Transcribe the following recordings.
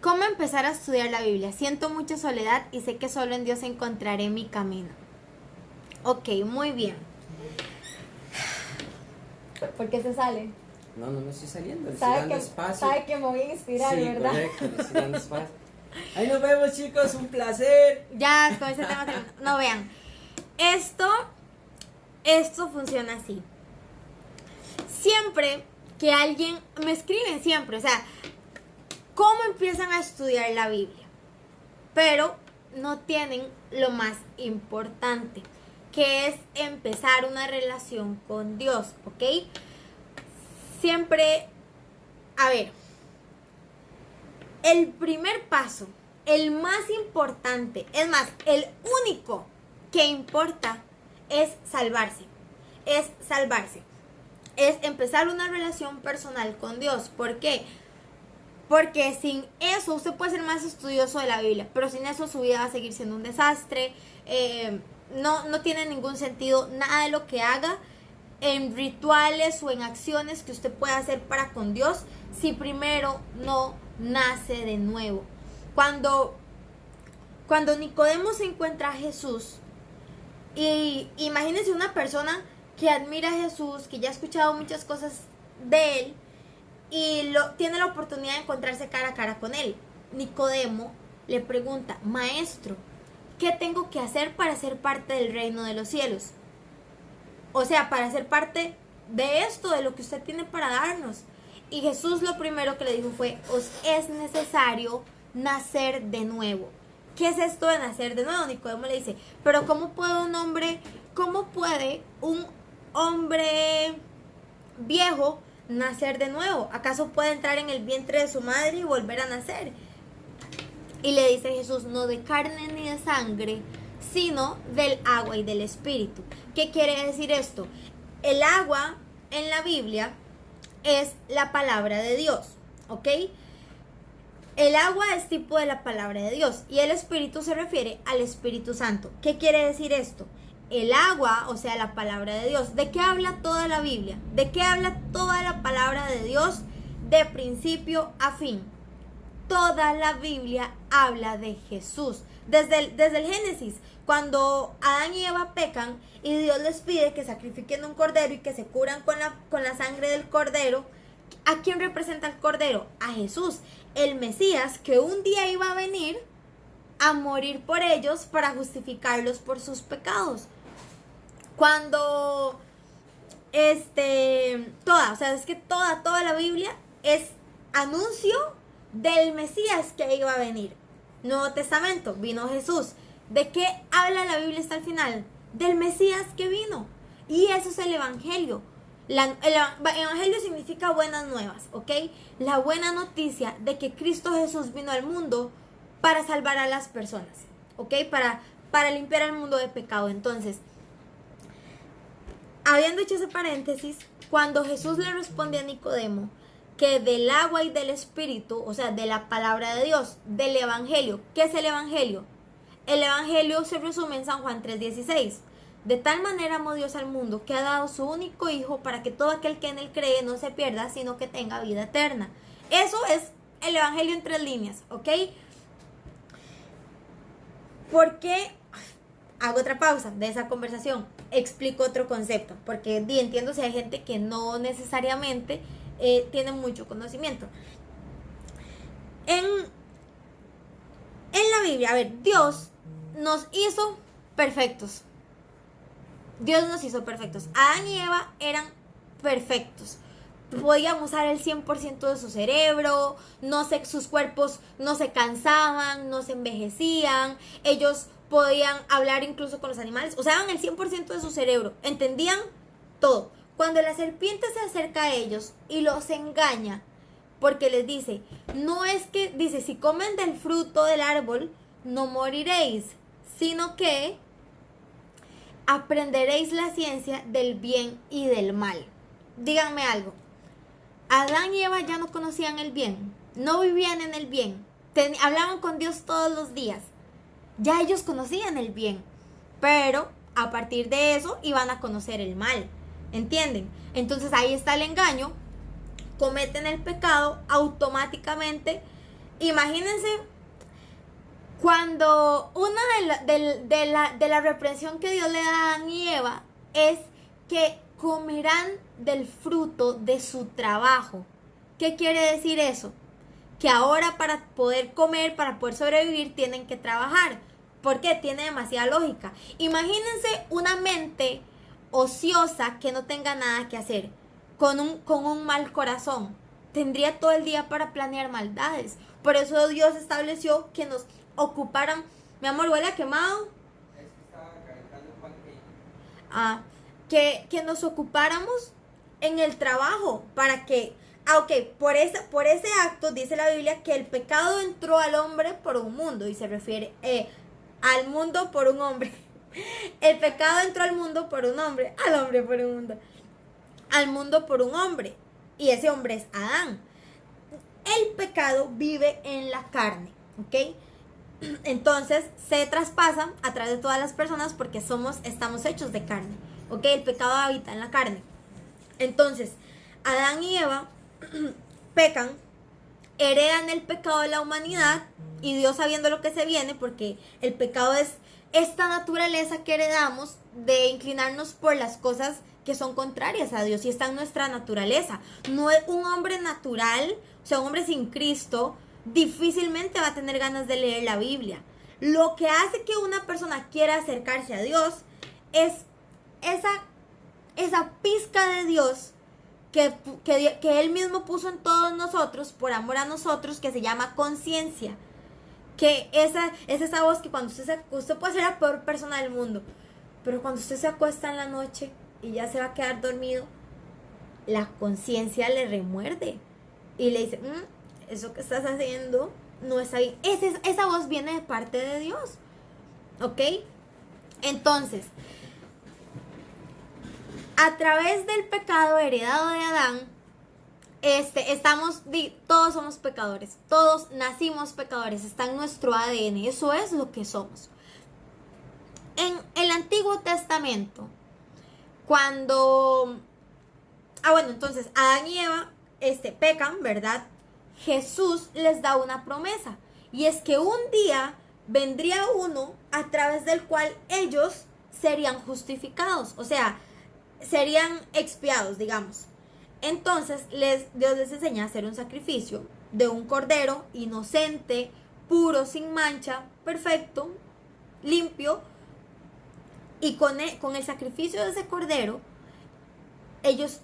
¿Cómo empezar a estudiar la Biblia? Siento mucha soledad y sé que solo en Dios encontraré mi camino. Ok, muy bien. ¿Por qué se sale? No me estoy saliendo, le estoy Sabe dando que, espacio. sabe que me voy a inspirar, Sí, ¿verdad? correcto, le estoy dando espacio. Ahí nos vemos, chicos, un placer. Ya, con ese tema termino. No, vean. Esto funciona así. Siempre que alguien, me escriben siempre, o sea, ¿cómo empiezan a estudiar la Biblia? Pero no tienen lo más importante, que es empezar una relación con Dios, ¿ok? Siempre, a ver, el primer paso, el más importante, es más, el único que importa es salvarse. Es salvarse. Es empezar una relación personal con Dios. ¿Por qué? Porque sin eso usted puede ser más estudioso de la Biblia, pero sin eso su vida va a seguir siendo un desastre. No tiene ningún sentido nada de lo que haga en rituales o en acciones que usted pueda hacer para con Dios si primero no nace de nuevo. Cuando Nicodemo se encuentra a Jesús, y imagínense una persona que admira a Jesús, que ya ha escuchado muchas cosas de él y tiene la oportunidad de encontrarse cara a cara con él. Nicodemo le pregunta: maestro, ¿qué tengo que hacer para ser parte del reino de los cielos? O sea, para ser parte de esto, de lo que usted tiene para darnos. Y Jesús lo primero que le dijo fue: os es necesario nacer de nuevo. ¿Qué es esto de nacer de nuevo? Nicodemo le dice: pero ¿cómo puede un hombre viejo nacer de nuevo? ¿Acaso puede entrar en el vientre de su madre y volver a nacer? Y le dice Jesús: no de carne ni de sangre, sino del agua y del espíritu. ¿Qué quiere decir esto? El agua en la Biblia es la palabra de Dios, ¿ok? El agua es tipo de la palabra de Dios y el espíritu se refiere al Espíritu Santo. ¿Qué quiere decir esto? El agua, o sea, la palabra de Dios. ¿De qué habla toda la Biblia? ¿De qué habla toda la palabra de Dios de principio a fin? Toda la Biblia habla de Jesús. Desde el Génesis, cuando Adán y Eva pecan y Dios les pide que sacrifiquen un cordero y que se curan con la sangre del cordero, ¿a quién representa el cordero? A Jesús, el Mesías, que un día iba a venir a morir por ellos para justificarlos por sus pecados. Cuando toda la Biblia es anuncio del Mesías que iba a venir. Nuevo Testamento, vino Jesús. ¿De qué habla la Biblia hasta el final? Del Mesías que vino. Y eso es el Evangelio. El Evangelio significa buenas nuevas, ¿ok? La buena noticia de que Cristo Jesús vino al mundo para salvar a las personas, ¿ok? Para limpiar al mundo de pecado. Entonces, habiendo hecho ese paréntesis, cuando Jesús le responde a Nicodemo que del agua y del espíritu, o sea, de la palabra de Dios, del Evangelio. ¿Qué es el Evangelio? El Evangelio se resume en San Juan 3:16. De tal manera amó Dios al mundo que ha dado su único Hijo para que todo aquel que en él cree no se pierda, sino que tenga vida eterna. Eso es el Evangelio en 3 líneas, ¿ok? ¿Por qué? Hago otra pausa de esa conversación. Explico otro concepto, porque entiendo si hay gente que no necesariamente tiene mucho conocimiento. En la Biblia, a ver, Dios nos hizo perfectos. Dios nos hizo perfectos. Adán y Eva eran perfectos. Podían usar el 100% de su cerebro, sus cuerpos no se cansaban, no se envejecían, ellos podían hablar incluso con los animales, usaban el 100% de su cerebro, entendían todo. Cuando la serpiente se acerca a ellos y los engaña, porque les dice, dice, si comen del fruto del árbol, no moriréis, sino que aprenderéis la ciencia del bien y del mal. Díganme algo. Adán y Eva ya no conocían el bien, no vivían en el bien, hablaban con Dios todos los días. Ya ellos conocían el bien, pero a partir de eso iban a conocer el mal. ¿Entienden? Entonces ahí está el engaño, cometen el pecado, automáticamente imagínense cuando una de la reprensión que Dios le da a Adán y Eva es que comerán del fruto de su trabajo. ¿Qué quiere decir eso? Que ahora para poder comer, para poder sobrevivir, tienen que trabajar. ¿Por qué? Tiene demasiada lógica. Imagínense una mente ociosa que no tenga nada que hacer, con un mal corazón. Tendría todo el día para planear maldades. Por eso Dios estableció que nos ocuparan. Mi amor, ¿huele a quemado? Es que estaba calentando un pancake. Ah, que nos ocupáramos en el trabajo para que, ok, por ese acto dice la Biblia que el pecado entró al hombre por un mundo y se refiere al mundo por un hombre. El pecado entró al mundo por un hombre, al hombre por un mundo, al mundo por un hombre, y ese hombre es Adán. El pecado vive en la carne, ¿ok? Entonces se traspasa a través de todas las personas porque estamos hechos de carne, ¿ok? El pecado habita en la carne. Entonces, Adán y Eva pecan, heredan el pecado de la humanidad y Dios, sabiendo lo que se viene, porque el pecado es esta naturaleza que heredamos de inclinarnos por las cosas que son contrarias a Dios, y está en nuestra naturaleza. No es un hombre natural, o sea, un hombre sin Cristo difícilmente va a tener ganas de leer la Biblia. Lo que hace que una persona quiera acercarse a Dios es esa pizca de Dios que Él mismo puso en todos nosotros, por amor a nosotros, que se llama conciencia. Que es esa voz que cuando usted puede ser la peor persona del mundo, pero cuando usted se acuesta en la noche y ya se va a quedar dormido, la conciencia le remuerde y le dice, eso que estás haciendo no está bien. Esa voz viene de parte de Dios, ¿ok? Entonces, a través del pecado heredado de Adán, todos somos pecadores, todos nacimos pecadores, está en nuestro ADN, eso es lo que somos. En el Antiguo Testamento, entonces Adán y Eva pecan, ¿verdad? Jesús les da una promesa, y es que un día vendría uno a través del cual ellos serían justificados, o sea, serían expiados, digamos. Entonces Dios les enseña a hacer un sacrificio de un cordero inocente, puro, sin mancha, perfecto, limpio, y con el sacrificio de ese cordero, ellos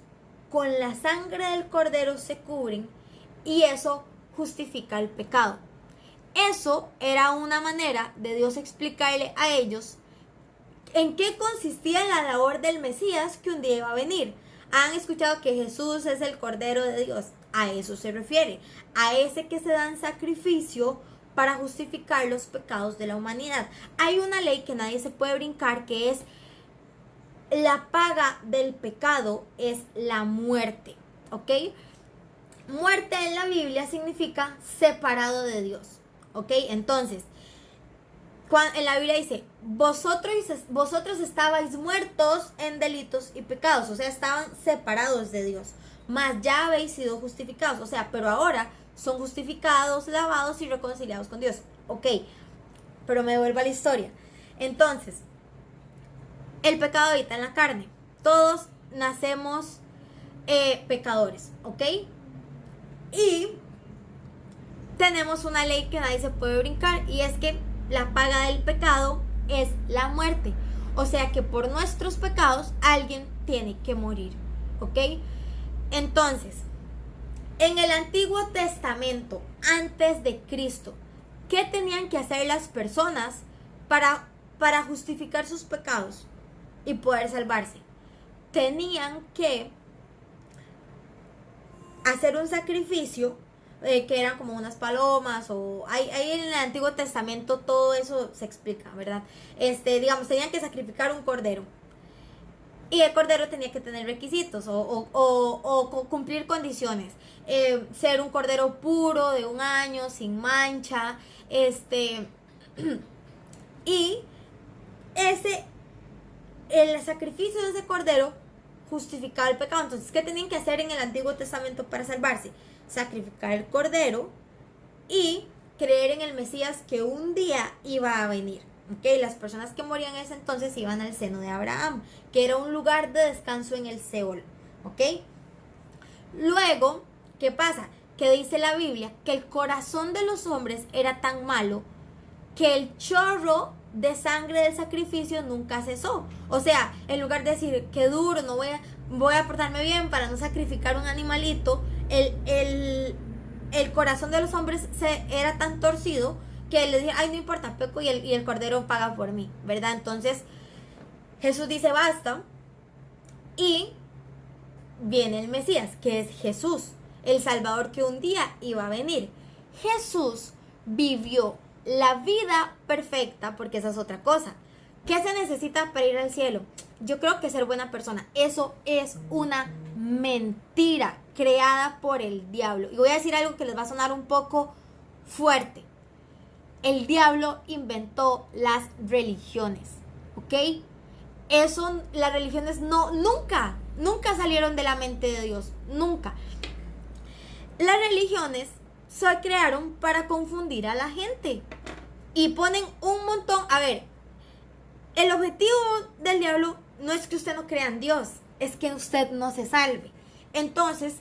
con la sangre del cordero se cubren, y eso justifica el pecado. Eso era una manera de Dios explicarle a ellos en qué consistía la labor del Mesías que un día iba a venir. Han escuchado que Jesús es el Cordero de Dios. A eso se refiere, a ese que se da en sacrificio para justificar los pecados de la humanidad. Hay una ley que nadie se puede brincar, que es la paga del pecado es la muerte, ¿ok? Muerte en la Biblia significa separado de Dios, ¿ok? Entonces, en la Biblia dice, vosotros estabais muertos en delitos y pecados, o sea, estaban separados de Dios, mas ya habéis sido justificados, o sea, pero ahora son justificados, lavados y reconciliados con Dios, ok, pero me devuelvo a la historia. Entonces, el pecado habita en la carne, todos nacemos pecadores, ok, y tenemos una ley que nadie se puede brincar, y es que la paga del pecado es la muerte. O sea que por nuestros pecados alguien tiene que morir, ¿ok? Entonces, en el Antiguo Testamento, antes de Cristo, ¿qué tenían que hacer las personas para justificar sus pecados y poder salvarse? Tenían que hacer un sacrificio, que eran como unas palomas, o ahí en el Antiguo Testamento todo eso se explica, ¿verdad? Digamos, tenían que sacrificar un cordero, y el cordero tenía que tener requisitos o cumplir condiciones, ser un cordero puro de 1 año, sin mancha, y el sacrificio de ese cordero justificaba el pecado. Entonces, ¿qué tenían que hacer en el Antiguo Testamento para salvarse? Sacrificar el cordero y creer en el Mesías que un día iba a venir. ¿Ok? Las personas que morían en ese entonces iban al seno de Abraham, que era un lugar de descanso en el Seol. ¿Ok? Luego, ¿qué pasa? Que dice la Biblia que el corazón de los hombres era tan malo que el chorro de sangre del sacrificio nunca cesó. O sea, en lugar de decir que duro, no voy a portarme bien para no sacrificar un animalito, el corazón de los hombres era tan torcido que le dije, ay, no importa, peco y el cordero paga por mí, ¿verdad? Entonces Jesús dice basta y viene el Mesías, que es Jesús, el Salvador que un día iba a venir. Jesús vivió la vida perfecta, porque esa es otra cosa. ¿Qué se necesita para ir al cielo? Yo creo que ser buena persona. Eso es una mentira creada por el diablo. Y voy a decir algo que les va a sonar un poco fuerte. El diablo inventó las religiones, ¿ok? Eso, las religiones nunca salieron de la mente de Dios, nunca. Las religiones se crearon para confundir a la gente y ponen un montón. A ver, el objetivo del diablo no es que usted no crea en Dios, es que usted no se salve. Entonces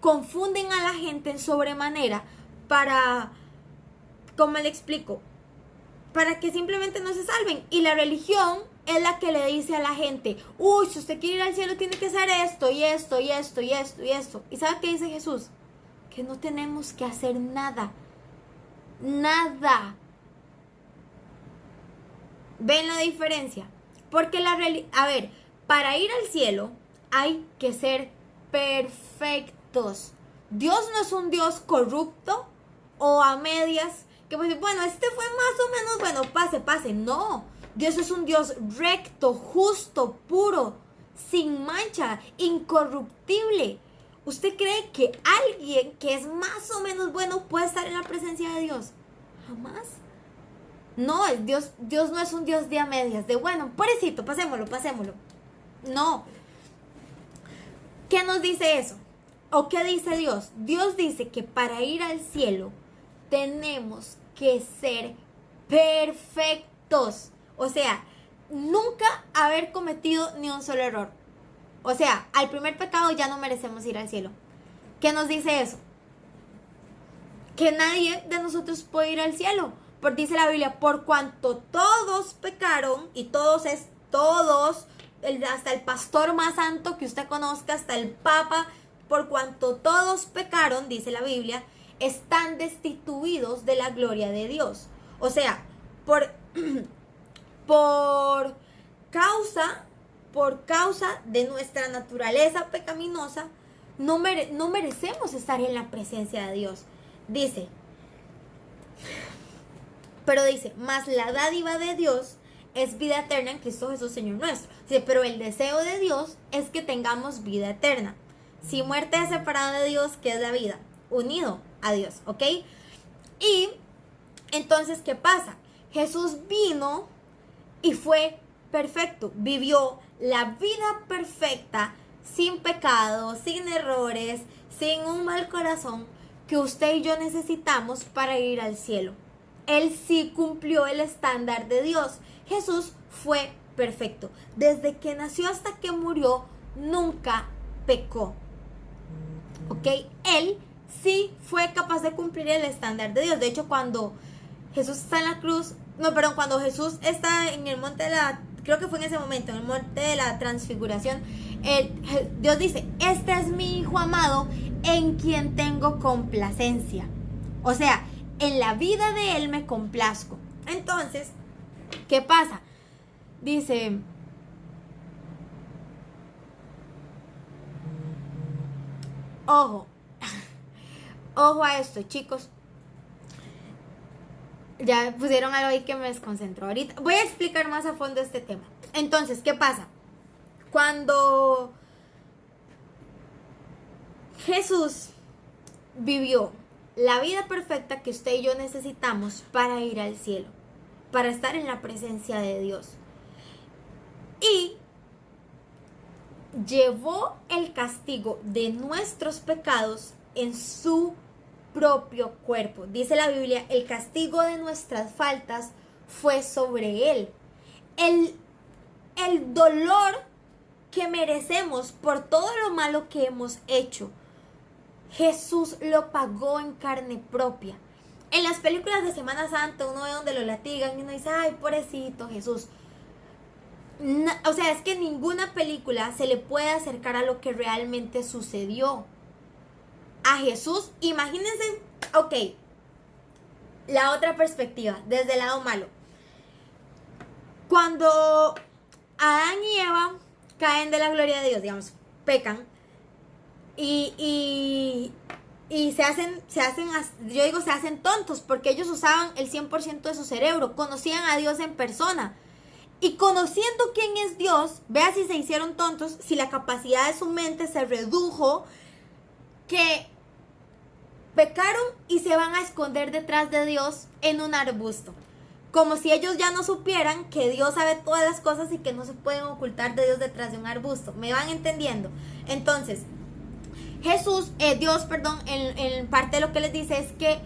confunden a la gente en sobremanera para, ¿cómo le explico? Para que simplemente no se salven. Y la religión es la que le dice a la gente, uy, si usted quiere ir al cielo tiene que hacer esto y esto y esto y esto y esto. ¿Y sabe qué dice Jesús? Que no tenemos que hacer nada. Nada. ¿Ven la diferencia? Porque a ver, para ir al cielo hay que ser perfectos. Dios no es un Dios corrupto o a medias, que pues, bueno, este fue más o menos, bueno, pase. No, Dios es un Dios recto, justo, puro, sin mancha, incorruptible. ¿Usted cree que alguien que es más o menos bueno puede estar en la presencia de Dios? Jamás. No, Dios no es un Dios de a medias, de bueno, pobrecito, pasémoslo. No. ¿Qué nos dice eso? ¿O qué dice Dios? Dios dice que para ir al cielo tenemos que ser perfectos. O sea, nunca haber cometido ni un solo error. O sea, al primer pecado ya no merecemos ir al cielo. ¿Qué nos dice eso? Que nadie de nosotros puede ir al cielo. Porque dice la Biblia, por cuanto todos pecaron, y todos es todos, hasta el pastor más santo que usted conozca, hasta el papa, por cuanto todos pecaron, dice la Biblia, están destituidos de la gloria de Dios. O sea, por causa de nuestra naturaleza pecaminosa, no merecemos estar en la presencia de Dios. Dice, mas la dádiva de Dios es vida eterna en Cristo Jesús, Señor nuestro. Dice, pero el deseo de Dios es que tengamos vida eterna. Si muerte es separada de Dios, ¿qué es la vida? Unido a Dios, ¿ok? Y entonces, ¿qué pasa? Jesús vino y fue perfecto, vivió la vida perfecta, sin pecado, sin errores, sin un mal corazón, que usted y yo necesitamos para ir al cielo. Él sí cumplió el estándar de Dios. Jesús fue perfecto. Desde que nació hasta que murió, nunca pecó. ¿Ok? Él sí fue capaz de cumplir el estándar de Dios. De hecho, cuando Jesús está en la cruz, cuando Jesús está en el monte de creo que fue en ese momento, en el monte de la transfiguración, Dios dice, este es mi Hijo amado en quien tengo complacencia. O sea, en la vida de Él me complazco. Entonces, ¿qué pasa? Dice, ojo a esto, chicos. Ya pusieron algo ahí que me desconcentró. Ahorita voy a explicar más a fondo este tema. Entonces, ¿qué pasa? Cuando Jesús vivió la vida perfecta que usted y yo necesitamos para ir al cielo, para estar en la presencia de Dios, y llevó el castigo de nuestros pecados en su propio cuerpo. Dice la Biblia, el castigo de nuestras faltas fue sobre él. El dolor que merecemos por todo lo malo que hemos hecho, Jesús lo pagó en carne propia. En las películas de Semana Santa uno ve donde lo latigan y uno dice, ay, pobrecito Jesús. No, o sea, es que ninguna película se le puede acercar a lo que realmente sucedió. A Jesús, imagínense, ok, la otra perspectiva, desde el lado malo. Cuando Adán y Eva caen de la gloria de Dios, digamos, pecan, y se hacen, yo digo, se hacen tontos, porque ellos usaban el 100% de su cerebro, conocían a Dios en persona, y conociendo quién es Dios, vea si se hicieron tontos, si la capacidad de su mente se redujo, que pecaron y se van a esconder detrás de Dios en un arbusto. Como si ellos ya no supieran que Dios sabe todas las cosas y que no se pueden ocultar de Dios detrás de un arbusto. ¿Me van entendiendo? Entonces, Dios, en parte de lo que les dice es que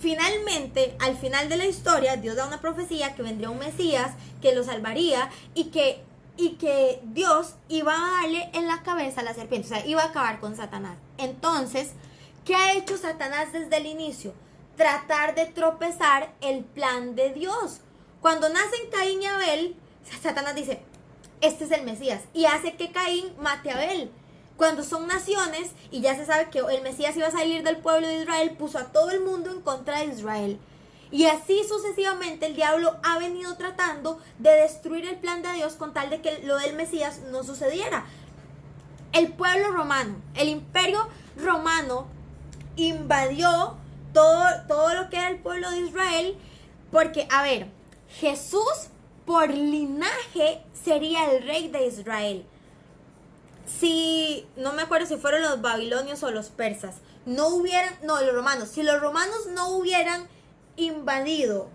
finalmente, al final de la historia, Dios da una profecía que vendría un Mesías, que lo salvaría y que Dios iba a darle en la cabeza a la serpiente, o sea, iba a acabar con Satanás. Entonces, ¿qué ha hecho Satanás desde el inicio? Tratar de tropezar el plan de Dios. Cuando nacen Caín y Abel, Satanás dice, este es el Mesías, y hace que Caín mate a Abel. Cuando son naciones, y ya se sabe que el Mesías iba a salir del pueblo de Israel, puso a todo el mundo en contra de Israel. Y así sucesivamente el diablo ha venido tratando de destruir el plan de Dios con tal de que lo del Mesías no sucediera. El pueblo romano, el imperio romano invadió todo lo que era el pueblo de Israel, porque, a ver, Jesús por linaje sería el rey de Israel. Si, no me acuerdo si fueron los babilonios o los persas, los romanos, si los romanos no hubieran invadido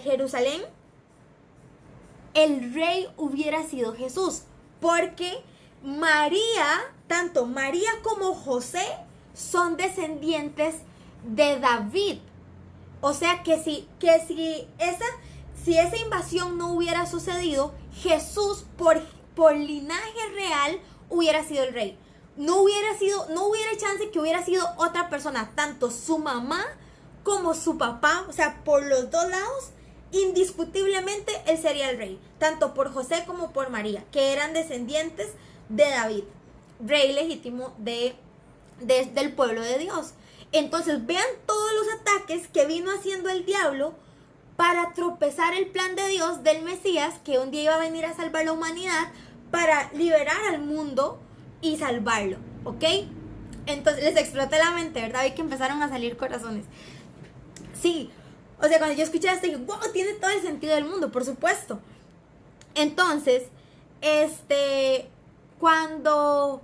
Jerusalén, el rey hubiera sido Jesús, porque tanto María como José son descendientes de David. O sea que si esa invasión no hubiera sucedido, Jesús por linaje real hubiera sido el rey. No hubiera chance que hubiera sido otra persona, tanto su mamá como su papá, o sea, por los dos lados, indiscutiblemente él sería el rey, tanto por José como por María, que eran descendientes de David, rey legítimo del pueblo de Dios. Entonces vean todos los ataques que vino haciendo el diablo para tropezar el plan de Dios del Mesías, que un día iba a venir a salvar la humanidad, para liberar al mundo y salvarlo, ¿ok? Entonces les explotó la mente, ¿verdad? Y que empezaron a salir corazones. Sí, o sea, cuando yo escuché esto dije, wow, tiene todo el sentido del mundo, por supuesto. Entonces, cuando,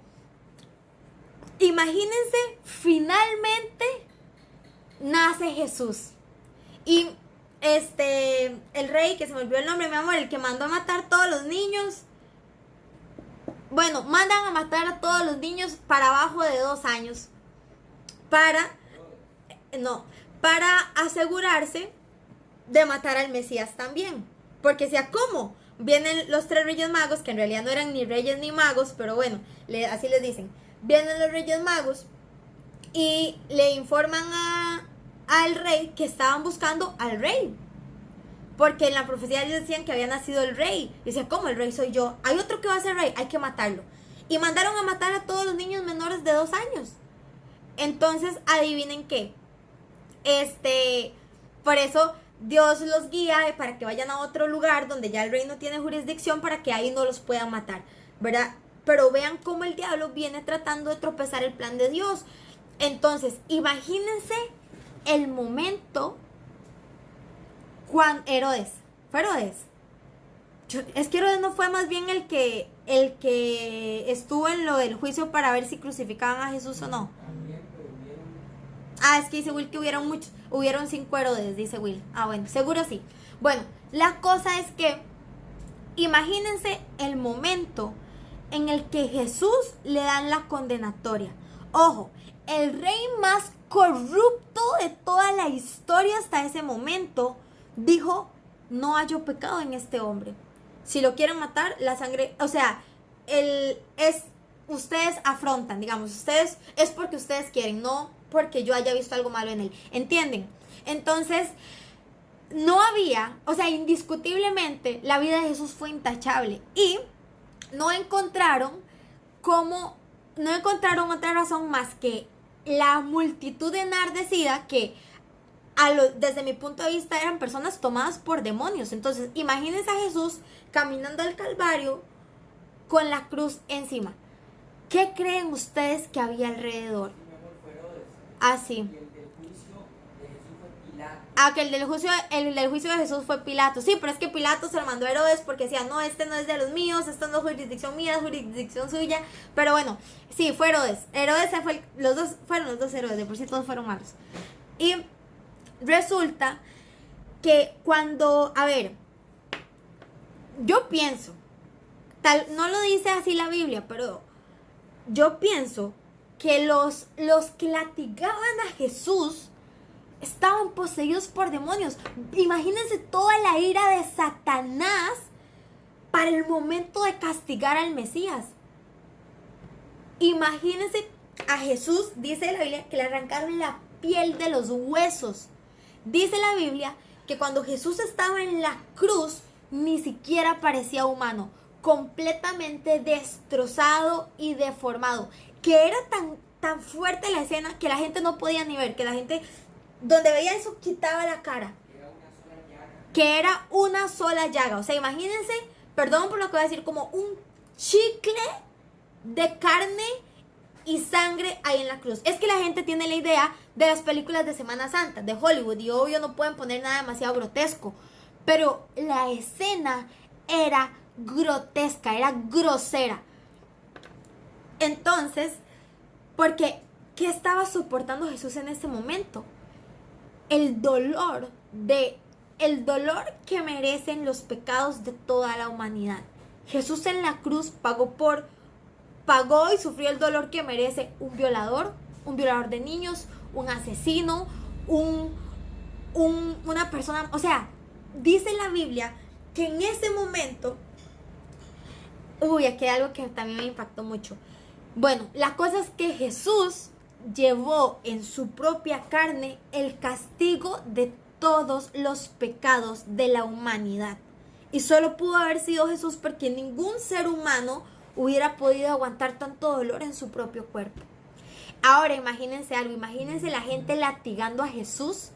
imagínense, finalmente nace Jesús. Y el rey, que se me olvidó el nombre, mi amor, el que mandó a matar a todos los niños. Bueno, mandan a matar a todos los niños para abajo de 2 años. Para asegurarse de matar al Mesías también. Porque sea como vienen los 3 reyes magos, que en realidad no eran ni reyes ni magos, pero bueno, así les dicen. Vienen los reyes magos y le informan al rey que estaban buscando al rey. Porque en la profecía ellos decían que había nacido el rey. Y decía, ¿cómo? El rey soy yo. Hay otro que va a ser rey, hay que matarlo. Y mandaron a matar a todos los niños menores de 2 años. Entonces, adivinen qué. Por eso Dios los guía para que vayan a otro lugar donde ya el rey no tiene jurisdicción, para que ahí no los puedan matar, ¿verdad? Pero vean cómo el diablo viene tratando de tropezar el plan de Dios. Entonces, imagínense el momento cuando Herodes, es que Herodes no fue más bien el que estuvo en lo del juicio para ver si crucificaban a Jesús o no. Es que dice Will que hubieron 5 Herodes, dice Will. Bueno, seguro sí. Bueno, la cosa es que imagínense el momento en el que Jesús le dan la condenatoria. Ojo, el rey más corrupto de toda la historia hasta ese momento, dijo, no hallo pecado en este hombre. Si lo quieren matar, la sangre, o sea, ustedes afrontan, digamos, ustedes, es porque ustedes quieren, no porque yo haya visto algo malo en él, ¿entienden? Entonces, no había, o sea, indiscutiblemente, la vida de Jesús fue intachable y no encontraron otra razón más que la multitud enardecida que desde mi punto de vista eran personas tomadas por demonios. Entonces, imagínense a Jesús caminando al Calvario con la cruz encima. ¿Qué creen ustedes que había alrededor? Ah, sí. Que el del juicio de Jesús fue Pilato. Sí, pero es que Pilato se lo mandó a Herodes porque decía, no, este no es de los míos, esto no es jurisdicción mía, es jurisdicción suya. Pero bueno, sí, fue Herodes. Fueron los dos Herodes, de por sí todos fueron malos. Y resulta que cuando, a ver, yo pienso, no lo dice así la Biblia, pero yo pienso que los que latigaban a Jesús estaban poseídos por demonios. Imagínense toda la ira de Satanás para el momento de castigar al Mesías. Imagínense a Jesús, dice la Biblia, que le arrancaron la piel de los huesos. Dice la Biblia que cuando Jesús estaba en la cruz, ni siquiera parecía humano, completamente destrozado y deformado, que era tan fuerte la escena que la gente no podía ni ver, que la gente donde veía eso quitaba la cara, que era una sola llaga. O sea, imagínense, perdón por lo que voy a decir, como un chicle de carne y sangre ahí en la cruz. Es que la gente tiene la idea de las películas de Semana Santa, de Hollywood, y obvio no pueden poner nada demasiado grotesco, pero la escena era grotesca, era grosera. Entonces, porque ¿qué estaba soportando Jesús en ese momento? El dolor que merecen los pecados de toda la humanidad. Jesús en la cruz pagó y sufrió el dolor que merece un violador de niños, un asesino, una persona, o sea, dice la Biblia que en ese momento, aquí hay algo que también me impactó mucho. Bueno, la cosa es que Jesús llevó en su propia carne el castigo de todos los pecados de la humanidad. Y solo pudo haber sido Jesús, porque ningún ser humano hubiera podido aguantar tanto dolor en su propio cuerpo. Ahora imagínense algo, imagínense la gente latigando a Jesús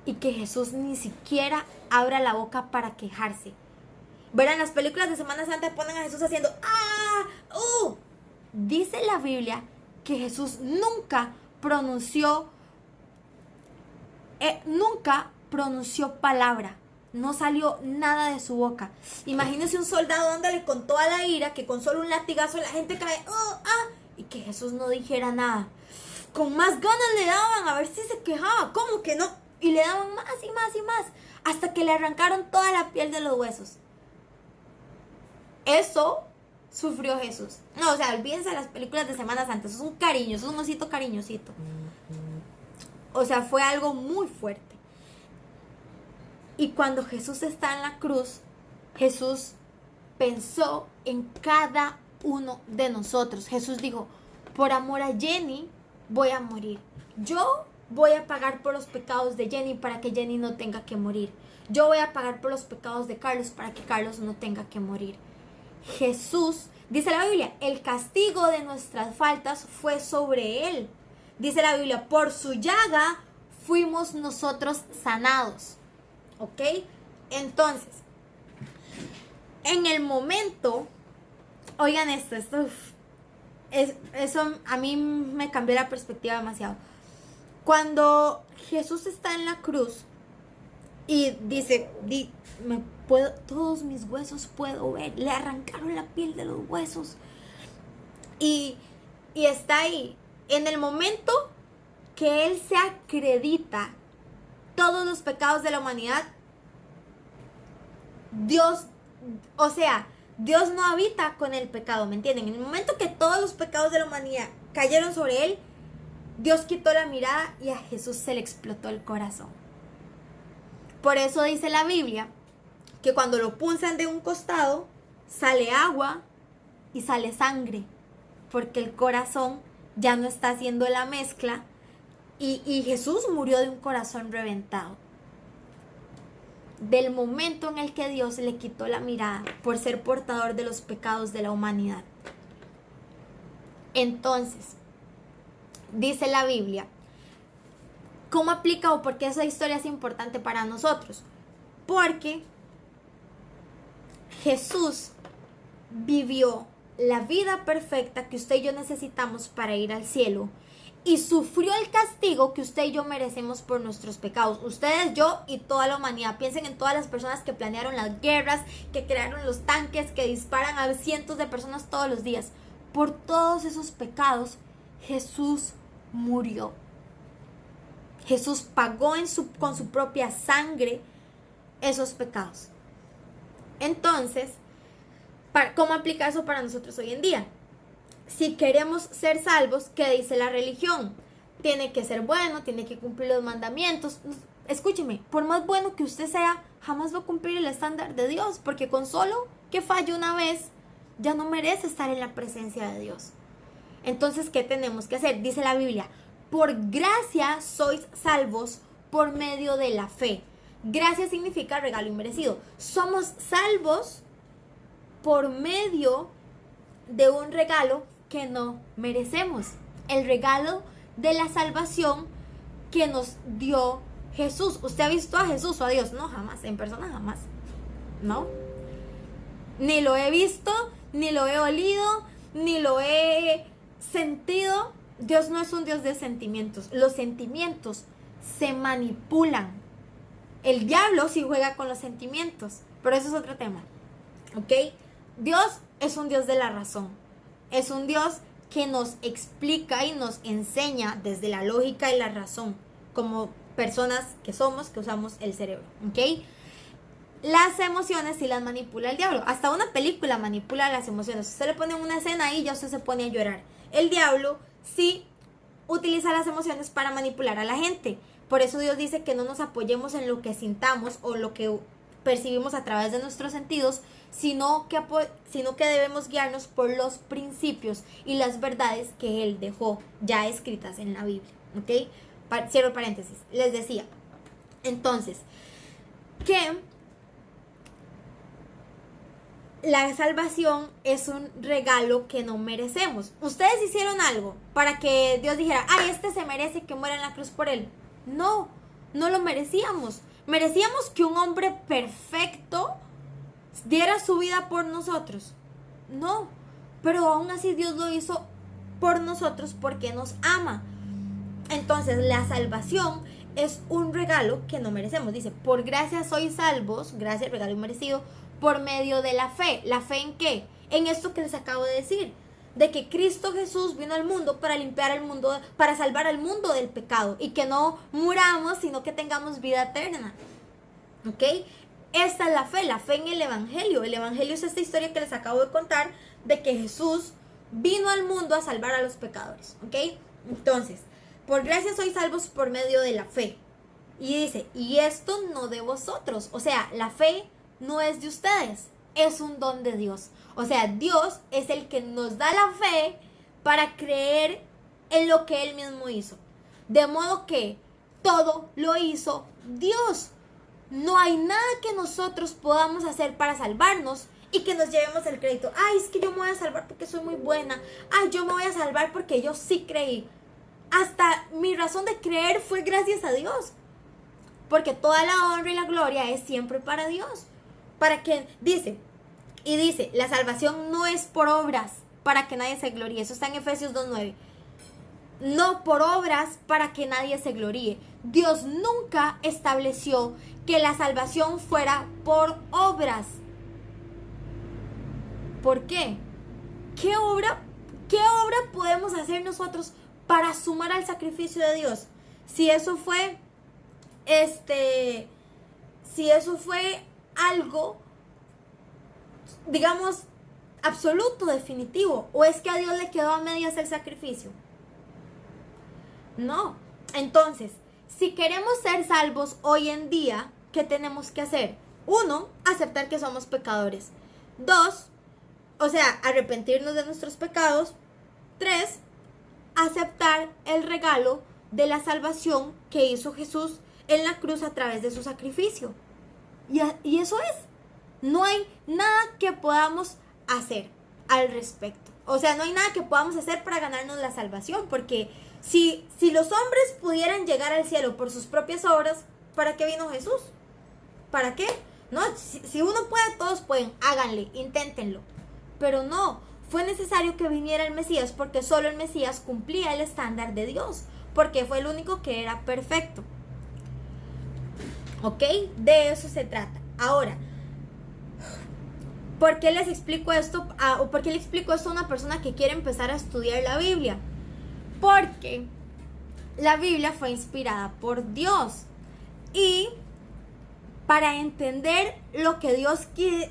y que Jesús ni siquiera abra la boca para quejarse. Verán, las películas de Semana Santa ponen a Jesús haciendo ¡ah! Dice la Biblia que Jesús nunca pronunció palabra. No salió nada de su boca. Imagínense un soldado dándole con toda la ira, que con solo un latigazo la gente cae, y que Jesús no dijera nada. Con más ganas le daban a ver si se quejaba. ¿Cómo que no? Y le daban más y más y más, hasta que le arrancaron toda la piel de los huesos. Eso sufrió Jesús. No, o sea, olvídense de las películas de Semana Santa. Eso es un cariño, eso es un osito cariñosito. O sea, fue algo muy fuerte. Y cuando Jesús está en la cruz, Jesús pensó en cada uno de nosotros. Jesús dijo, por amor a Jenny voy a morir. Yo voy a pagar por los pecados de Jenny para que Jenny no tenga que morir. Yo voy a pagar por los pecados de Carlos para que Carlos no tenga que morir. Jesús, dice la Biblia, el castigo de nuestras faltas fue sobre él. Dice la Biblia, por su llaga fuimos nosotros sanados. ¿Ok? Entonces, en el momento, oigan eso a mí me cambió la perspectiva demasiado. Cuando Jesús está en la cruz y dice, todos mis huesos puedo ver, le arrancaron la piel de los huesos y está ahí. En el momento que él se acredita todos los pecados de la humanidad, Dios no habita con el pecado, ¿me entienden? En el momento que todos los pecados de la humanidad cayeron sobre él, Dios quitó la mirada y a Jesús se le explotó el corazón. Por eso dice la Biblia que cuando lo punzan de un costado, sale agua y sale sangre, porque el corazón ya no está haciendo la mezcla y Jesús murió de un corazón reventado. Del momento en el que Dios le quitó la mirada por ser portador de los pecados de la humanidad. Entonces, dice la Biblia, ¿cómo aplica o por qué esa historia es importante para nosotros? Porque Jesús vivió la vida perfecta que usted y yo necesitamos para ir al cielo y sufrió el castigo que usted y yo merecemos por nuestros pecados. Ustedes, yo y toda la humanidad. Piensen en todas las personas que planearon las guerras, que crearon los tanques, que disparan a cientos de personas todos los días. Por todos esos pecados, Jesús murió. Jesús pagó con su propia sangre esos pecados. Entonces, ¿cómo aplica eso para nosotros hoy en día? Si queremos ser salvos, ¿qué dice la religión? Tiene que ser bueno, tiene que cumplir los mandamientos. Escúcheme, por más bueno que usted sea, jamás va a cumplir el estándar de Dios, porque con solo que falle una vez, ya no merece estar en la presencia de Dios. Entonces, ¿qué tenemos que hacer? Dice la Biblia, por gracia sois salvos por medio de la fe. Gracia significa regalo inmerecido. Somos salvos por medio de un regalo que no merecemos. El regalo de la salvación que nos dio Jesús. ¿Usted ha visto a Jesús o a Dios? No, jamás. En persona jamás. ¿No? Ni lo he visto, ni lo he olido, ni lo he sentido. Dios no es un Dios de sentimientos. Los sentimientos se manipulan. El diablo sí juega con los sentimientos, pero eso es otro tema. ¿Ok? Dios es un Dios de la razón. Es un Dios que nos explica y nos enseña desde la lógica y la razón, como personas que somos, que usamos el cerebro. ¿Ok? Las emociones sí las manipula el diablo. Hasta una película manipula las emociones. Usted le pone una escena y ya usted se pone a llorar. El diablo sí utiliza las emociones para manipular a la gente. Por eso Dios dice que no nos apoyemos en lo que sintamos o lo que percibimos a través de nuestros sentidos, sino que debemos guiarnos por los principios y las verdades que Él dejó ya escritas en la Biblia. ¿Ok? Cierro paréntesis. Les decía, entonces, que la salvación es un regalo que no merecemos. Ustedes hicieron algo para que Dios dijera, ay, este se merece que muera en la cruz por él. No, no lo merecíamos. Merecíamos que un hombre perfecto diera su vida por nosotros. No, pero aún así Dios lo hizo por nosotros porque nos ama. Entonces la salvación es un regalo que no merecemos. Dice, por gracia sois salvos, gracia, regalo inmerecido, por medio de la fe. ¿La fe en qué? En esto que les acabo de decir, de que Cristo Jesús vino al mundo para limpiar el mundo, para salvar al mundo del pecado y que no muramos, sino que tengamos vida eterna. ¿Ok? Esta es la fe en el Evangelio. El Evangelio es esta historia que les acabo de contar de que Jesús vino al mundo a salvar a los pecadores. ¿Ok? Entonces, por gracia sois salvos por medio de la fe. Y dice, y esto no de vosotros. O sea, la fe no es de ustedes, es un don de Dios. O sea, Dios es el que nos da la fe para creer en lo que Él mismo hizo. De modo que todo lo hizo Dios. No hay nada que nosotros podamos hacer para salvarnos y que nos llevemos el crédito. Ay, es que yo me voy a salvar porque soy muy buena. Ay, yo me voy a salvar porque yo sí creí. Hasta mi razón de creer fue gracias a Dios. Porque toda la honra y la gloria es siempre para Dios. Para que, dice, la salvación no es por obras para que nadie se gloríe. Eso está en Efesios 2:9. No por obras para que nadie se gloríe. Dios nunca estableció que la salvación fuera por obras. ¿Por qué? ¿Qué obra podemos hacer nosotros para sumar al sacrificio de Dios? Si eso fue algo, digamos, absoluto, definitivo, o es que a Dios le quedó a medias el sacrificio. No. Entonces, si queremos ser salvos hoy en día, ¿qué tenemos que hacer? 1, aceptar que somos pecadores. 2, o sea, arrepentirnos de nuestros pecados. 3, aceptar el regalo de la salvación que hizo Jesús en la cruz a través de su sacrificio. Y eso es. No hay nada que podamos hacer al respecto. O sea, no hay nada que podamos hacer para ganarnos la salvación, porque si los hombres pudieran llegar al cielo por sus propias obras, ¿para qué vino Jesús? ¿Para qué? No, si uno puede, todos pueden, háganle, inténtenlo. Pero no, fue necesario que viniera el Mesías, porque solo el Mesías cumplía el estándar de Dios, porque fue el único que era perfecto. ¿Ok? De eso se trata. Ahora, ¿por qué les explico esto? ¿O por qué le explico esto a una persona que quiere empezar a estudiar la Biblia? Porque la Biblia fue inspirada por Dios. Y para entender lo que Dios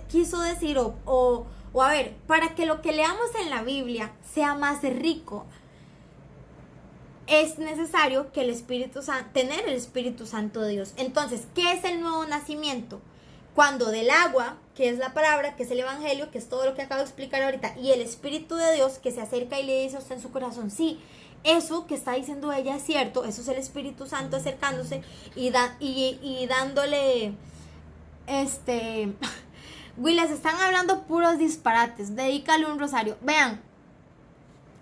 quiso decir, o a ver, para que lo que leamos en la Biblia sea más rico, es necesario que el Espíritu Santo, tener el Espíritu Santo de Dios. Entonces, ¿qué es el nuevo nacimiento? Cuando del agua, que es la palabra, que es el evangelio, que es todo lo que acabo de explicar ahorita, y el Espíritu de Dios que se acerca y le dice a usted en su corazón, sí, eso que está diciendo ella es cierto, eso es el Espíritu Santo acercándose y dándole, Willas, están hablando puros disparates, dedícale un rosario. Vean,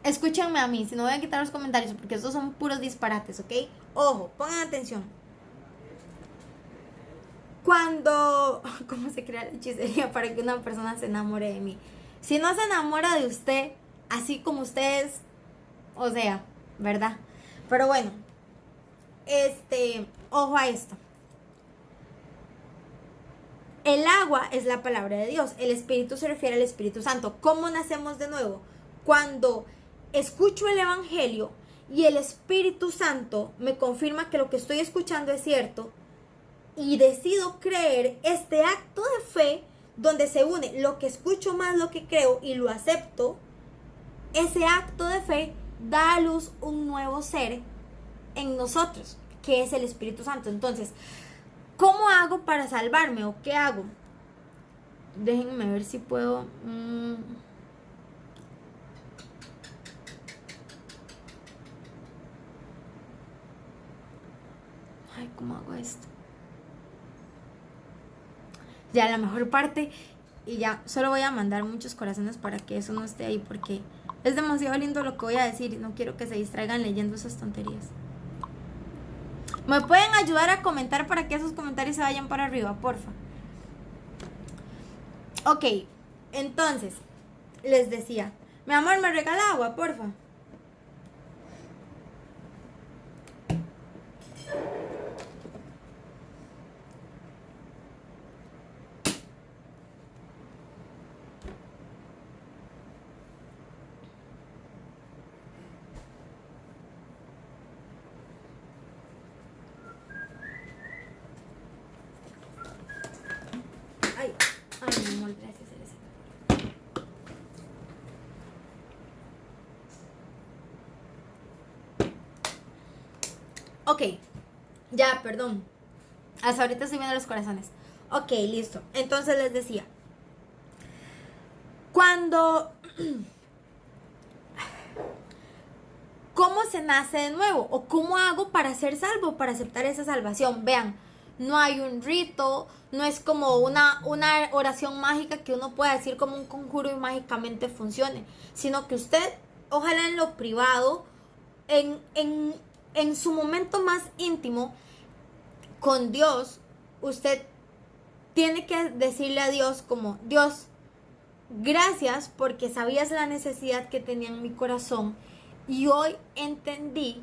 escúchenme a mí, si no voy a quitar los comentarios, porque estos son puros disparates, ¿ok? Ojo, pongan atención. Cuando, ¿cómo se crea la hechicería para que una persona se enamore de mí? Si no se enamora de usted, así como usted es, o sea, ¿verdad? Pero bueno, ojo a esto. El agua es la palabra de Dios, el Espíritu se refiere al Espíritu Santo. ¿Cómo nacemos de nuevo? Cuando escucho el evangelio y el Espíritu Santo me confirma que lo que estoy escuchando es cierto, y decido creer, este acto de fe donde se une lo que escucho más lo que creo y lo acepto, ese acto de fe da a luz un nuevo ser en nosotros, que es el Espíritu Santo. Entonces, ¿cómo hago para salvarme o qué hago? Déjenme ver si puedo. Ay, ¿cómo hago esto? Ya la mejor parte, y ya solo voy a mandar muchos corazones para que eso no esté ahí, porque es demasiado lindo lo que voy a decir y no quiero que se distraigan leyendo esas tonterías. ¿Me pueden ayudar a comentar para que esos comentarios se vayan para arriba, porfa? Ok, entonces les decía, mi amor, ¿me regala agua, porfa? Ay, mi amor, gracias, Elisa. Ok, ya, perdón. Hasta ahorita estoy viendo los corazones. Ok, listo. Entonces les decía, cuando... ¿Cómo se nace de nuevo? ¿O cómo hago para ser salvo, para aceptar esa salvación? Vean, no hay un rito, no es como una oración mágica que uno pueda decir como un conjuro y mágicamente funcione, sino que usted, ojalá en lo privado, en su momento más íntimo con Dios, usted tiene que decirle a Dios como, Dios, gracias porque sabías la necesidad que tenía en mi corazón y hoy entendí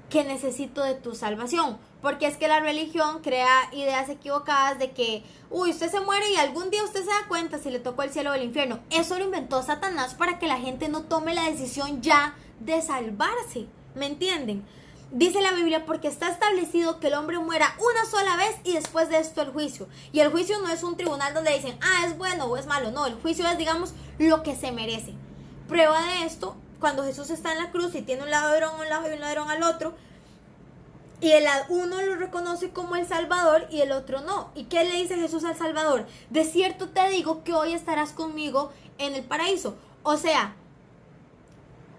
que necesito de tu salvación. Porque es que la religión crea ideas equivocadas de que, usted se muere y algún día usted se da cuenta si le tocó el cielo o el infierno. Eso lo inventó Satanás para que la gente no tome la decisión ya de salvarse. ¿Me entienden? Dice la Biblia, porque está establecido que el hombre muera una sola vez y después de esto el juicio. Y el juicio no es un tribunal donde dicen, es bueno o es malo. No, el juicio es, digamos, lo que se merece. Prueba de esto, cuando Jesús está en la cruz y tiene un ladrón a un lado y un ladrón al otro, y uno lo reconoce como el Salvador y el otro no. ¿Y qué le dice Jesús al Salvador? De cierto te digo que hoy estarás conmigo en el paraíso. O sea,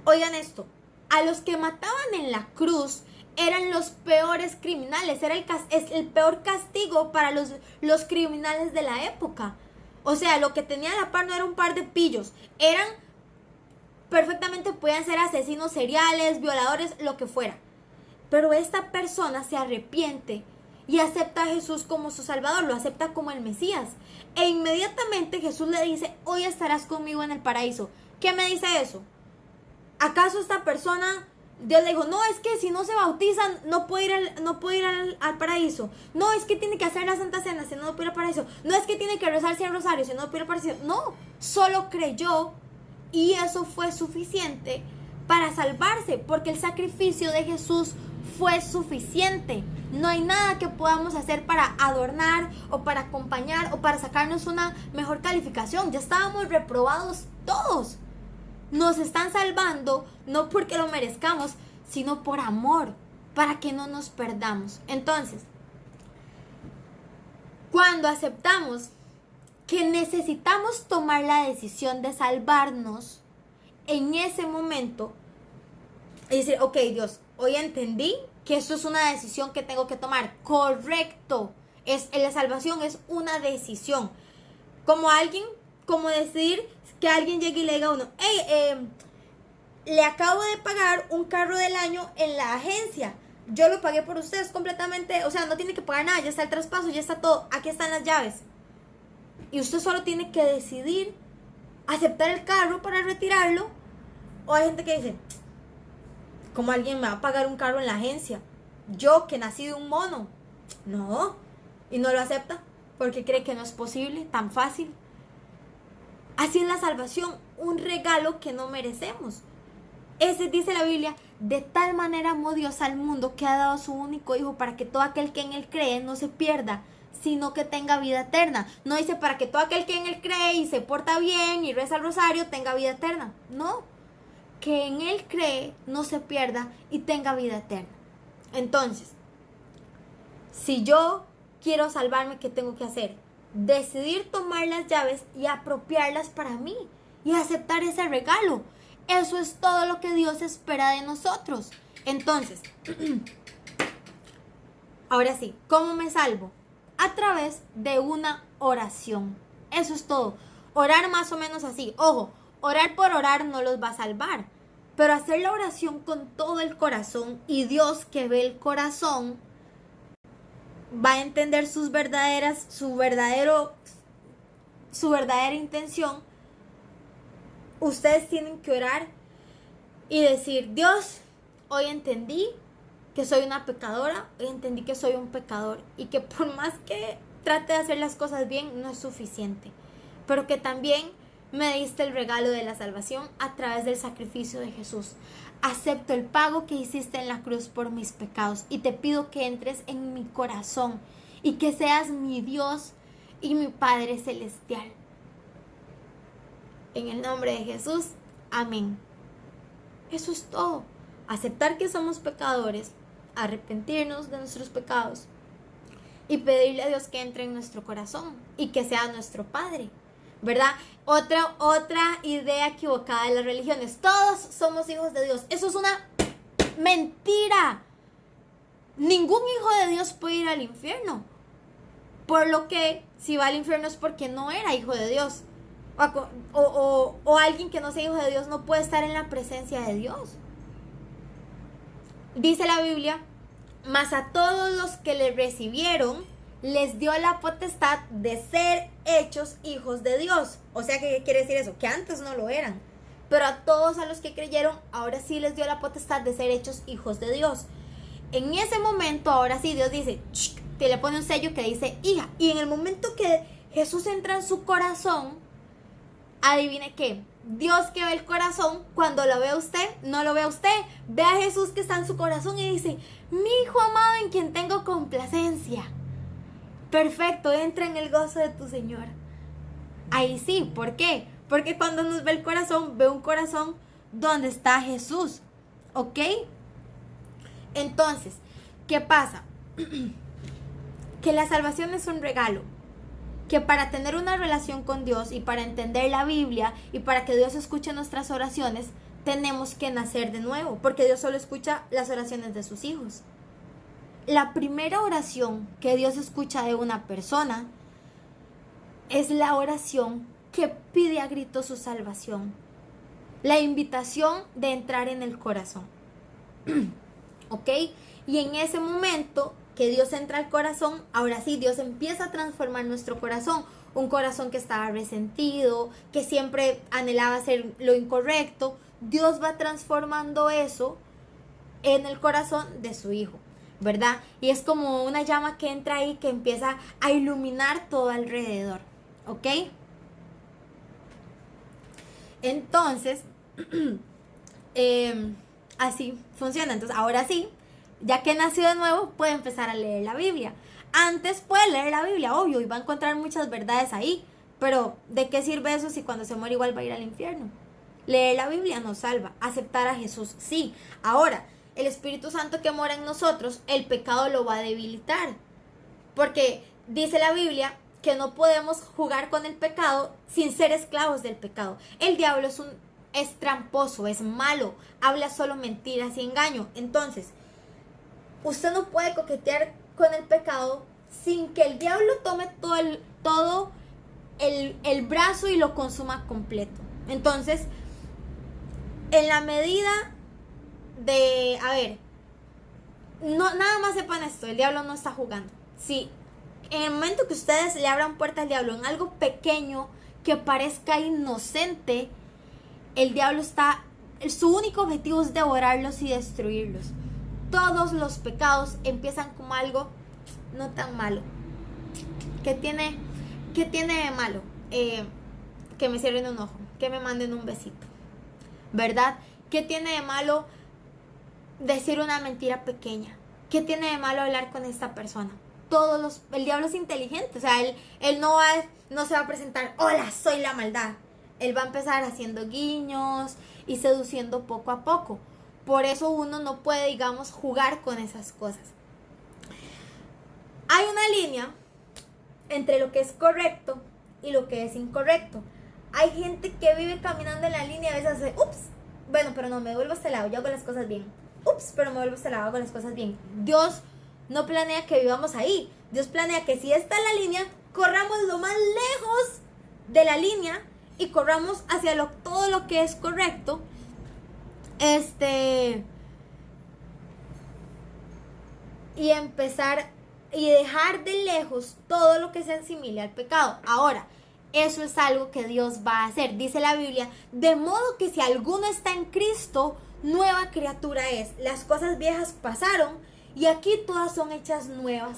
oigan esto, a los que mataban en la cruz eran los peores criminales, era el peor castigo para los criminales de la época. O sea, lo que tenía a la par no era un par de pillos, eran perfectamente, podían ser asesinos seriales, violadores, lo que fuera. Pero esta persona se arrepiente y acepta a Jesús como su Salvador, lo acepta como el Mesías. E inmediatamente Jesús le dice, hoy estarás conmigo en el paraíso. ¿Qué me dice eso? ¿Acaso esta persona, Dios le dijo, no, es que si no se bautizan no puede ir al paraíso? No, es que tiene que hacer la Santa Cena, si no, no puede ir al paraíso. No, es que tiene que rezar 100 rosarios, si no, no puede ir al paraíso. No, solo creyó y eso fue suficiente para salvarse, porque el sacrificio de Jesús fue suficiente. No hay nada que podamos hacer para adornar o para acompañar o para sacarnos una mejor calificación. Ya estábamos reprobados todos. Nos están salvando no porque lo merezcamos, sino por amor, para que no nos perdamos. Entonces, cuando aceptamos que necesitamos tomar la decisión de salvarnos, en ese momento, y decir, ok, Dios, hoy entendí que eso es una decisión que tengo que tomar. Correcto. La salvación es una decisión. Como decir que alguien llegue y le diga a uno, hey, le acabo de pagar un carro del año en la agencia. Yo lo pagué por ustedes completamente. O sea, no tiene que pagar nada, ya está el traspaso, ya está todo. Aquí están las llaves. Y usted solo tiene que decidir aceptar el carro para retirarlo. O hay gente que dice, ¿cómo alguien me va a pagar un carro en la agencia? Yo que nací de un mono. No. Y no lo acepta porque cree que no es posible, tan fácil. Así es la salvación, un regalo que no merecemos. Ese dice la Biblia, de tal manera amó Dios al mundo que ha dado su único hijo para que todo aquel que en él cree no se pierda, sino que tenga vida eterna. No dice para que todo aquel que en él cree y se porta bien y reza el rosario tenga vida eterna. No, que en él cree no se pierda y tenga vida eterna. Entonces, si yo quiero salvarme, ¿qué tengo que hacer? Decidir tomar las llaves y apropiarlas para mí y aceptar ese regalo. Eso es todo lo que Dios espera de nosotros. Entonces, ahora sí, ¿cómo me salvo? A través de una oración. Eso es todo. Orar más o menos así. Ojo, orar por orar no los va a salvar, pero hacer la oración con todo el corazón, y Dios que ve el corazón va a entender su verdadera intención. Ustedes tienen que orar y decir, Dios, hoy entendí que soy una pecadora, hoy entendí que soy un pecador y que por más que trate de hacer las cosas bien, no es suficiente, pero que también me diste el regalo de la salvación a través del sacrificio de Jesús. Acepto el pago que hiciste en la cruz por mis pecados y te pido que entres en mi corazón y que seas mi Dios y mi Padre Celestial. En el nombre de Jesús, amén. Eso es todo. Aceptar que somos pecadores, arrepentirnos de nuestros pecados y pedirle a Dios que entre en nuestro corazón y que sea nuestro Padre, ¿verdad? Otra idea equivocada de las religiones. Todos somos hijos de Dios. Eso es una mentira. Ningún hijo de Dios puede ir al infierno. Por lo que si va al infierno es porque no era hijo de Dios. O alguien que no sea hijo de Dios no puede estar en la presencia de Dios. Dice la Biblia, mas a todos los que le recibieron les dio la potestad de ser hechos hijos de Dios. O sea, ¿qué quiere decir eso? Que antes no lo eran. Pero a todos a los que creyeron, ahora sí les dio la potestad de ser hechos hijos de Dios. En ese momento, ahora sí, Dios dice, que le pone un sello que dice hija. Y en el momento que Jesús entra en su corazón, adivine qué, Dios que ve el corazón, cuando lo ve a usted, no lo ve a usted, ve a Jesús que está en su corazón y dice, mi hijo amado en quien tengo complacencia. Perfecto, entra en el gozo de tu Señor. Ahí sí, ¿por qué? Porque cuando nos ve el corazón, ve un corazón donde está Jesús, ¿ok? Entonces, ¿qué pasa? Que la salvación es un regalo, que para tener una relación con Dios y para entender la Biblia y para que Dios escuche nuestras oraciones, tenemos que nacer de nuevo, porque Dios solo escucha las oraciones de sus hijos. La primera oración que Dios escucha de una persona es la oración que pide a gritos su salvación, la invitación de entrar en el corazón. ¿Ok? Y en ese momento que Dios entra al corazón, ahora sí, Dios empieza a transformar nuestro corazón. Un corazón que estaba resentido, que siempre anhelaba hacer lo incorrecto. Dios va transformando eso en el corazón de su hijo, ¿verdad? Y es como una llama que entra ahí, que empieza a iluminar todo alrededor, ¿ok? Entonces, así funciona. Entonces, ahora sí, ya que nació de nuevo, puede empezar a leer la Biblia. Antes puede leer la Biblia, obvio, y va a encontrar muchas verdades ahí. Pero, ¿de qué sirve eso si cuando se muere igual va a ir al infierno? Leer la Biblia nos salva. Aceptar a Jesús, sí. Ahora, el Espíritu Santo que mora en nosotros, el pecado lo va a debilitar. Porque dice la Biblia que no podemos jugar con el pecado sin ser esclavos del pecado. El diablo es tramposo, es malo, habla solo mentiras y engaño. Entonces, usted no puede coquetear con el pecado sin que el diablo tome todo el brazo y lo consuma completo. Entonces, en la medida de, no, nada más sepan esto, el diablo no está jugando. Sí, en el momento que ustedes le abran puerta al diablo en algo pequeño que parezca inocente, el diablo su único objetivo es devorarlos y destruirlos. Todos los pecados empiezan como algo no tan malo. ¿Qué tiene de malo? Que me cierren un ojo, que me manden un besito, ¿verdad? ¿Qué tiene de malo decir una mentira pequeña? ¿Qué tiene de malo hablar con esta persona? El diablo es inteligente, o sea, él no se va a presentar, hola, soy la maldad. Él va a empezar haciendo guiños y seduciendo poco a poco. Por eso uno no puede, digamos, jugar con esas cosas. Hay una línea entre lo que es correcto y lo que es incorrecto. Hay gente que vive caminando en la línea y a veces hace, ups, bueno, pero no, me vuelvo a este lado, yo hago las cosas bien. Ups, pero me vuelvo a este lado, hago las cosas bien. Dios no planea que vivamos ahí. Dios planea que si está en la línea, corramos lo más lejos de la línea y corramos hacia todo lo que es correcto. Y empezar y dejar de lejos todo lo que se asimile al pecado. Ahora, eso es algo que Dios va a hacer. Dice la Biblia, de modo que si alguno está en Cristo, nueva criatura es. Las cosas viejas pasaron y aquí todas son hechas nuevas.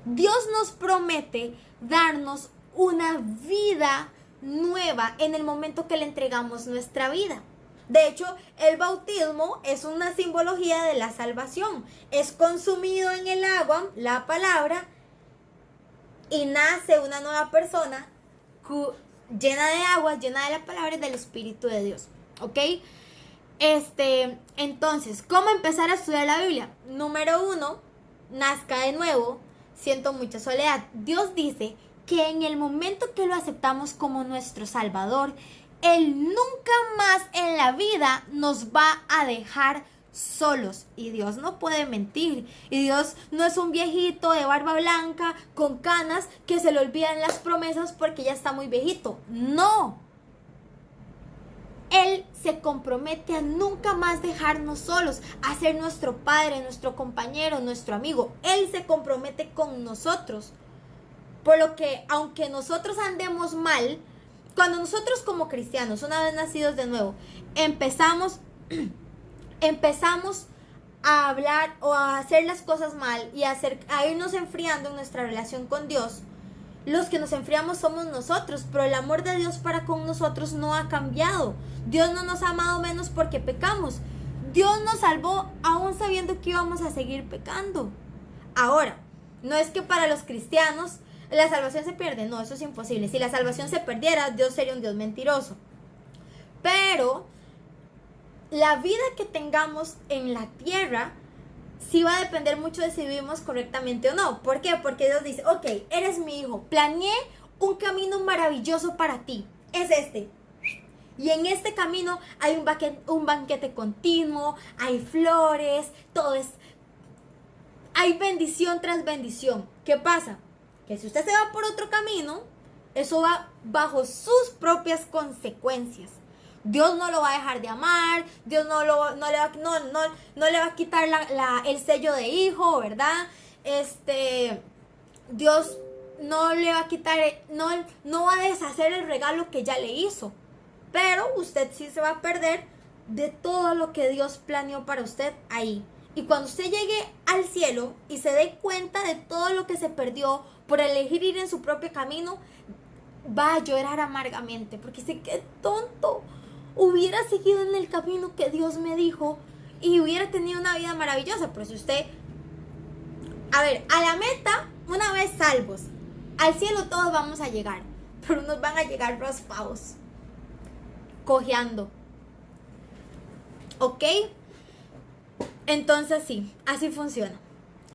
Dios nos promete darnos una vida nueva en el momento que le entregamos nuestra vida. De hecho, el bautismo es una simbología de la salvación. Es consumido en el agua, la palabra, y nace una nueva persona llena de agua, llena de la palabra y del Espíritu de Dios. ¿Ok? Entonces, ¿cómo empezar a estudiar la Biblia? Número 1, nazca de nuevo. Siento mucha soledad. Dios dice que en el momento que lo aceptamos como nuestro Salvador, Él nunca más en la vida nos va a dejar solos. Y Dios no puede mentir. Y Dios no es un viejito de barba blanca con canas que se le olvidan las promesas porque ya está muy viejito. No. Él se compromete a nunca más dejarnos solos, a ser nuestro padre, nuestro compañero, nuestro amigo. Él se compromete con nosotros. Por lo que, aunque nosotros andemos mal, cuando nosotros como cristianos, una vez nacidos de nuevo, empezamos a hablar o a hacer las cosas mal y a irnos enfriando en nuestra relación con Dios, los que nos enfriamos somos nosotros, pero el amor de Dios para con nosotros no ha cambiado. Dios no nos ha amado menos porque pecamos. Dios nos salvó aún sabiendo que íbamos a seguir pecando. Ahora, no es que para los cristianos la salvación se pierde, no, eso es imposible. Si la salvación se perdiera, Dios sería un Dios mentiroso. Pero la vida que tengamos en la tierra sí va a depender mucho de si vivimos correctamente o no. ¿Por qué? Porque Dios dice, ok, eres mi hijo, planeé un camino maravilloso para ti, es este. Y en este camino hay un banquete continuo, hay flores, hay bendición tras bendición. ¿Qué pasa? Que si usted se va por otro camino, eso va bajo sus propias consecuencias. Dios no lo va a dejar de amar, Dios no le va a quitar el sello de hijo, ¿verdad? Dios no le va a quitar, no va a deshacer el regalo que ya le hizo. Pero usted sí se va a perder de todo lo que Dios planeó para usted ahí. Y cuando usted llegue al cielo y se dé cuenta de todo lo que se perdió por elegir ir en su propio camino, va a llorar amargamente. Porque dice, qué tonto. Hubiera seguido en el camino que Dios me dijo y hubiera tenido una vida maravillosa. Pero si usted... A ver, a la meta, una vez salvos, al cielo todos vamos a llegar. Pero unos van a llegar raspados, cojeando. ¿Ok? Entonces sí, así funciona.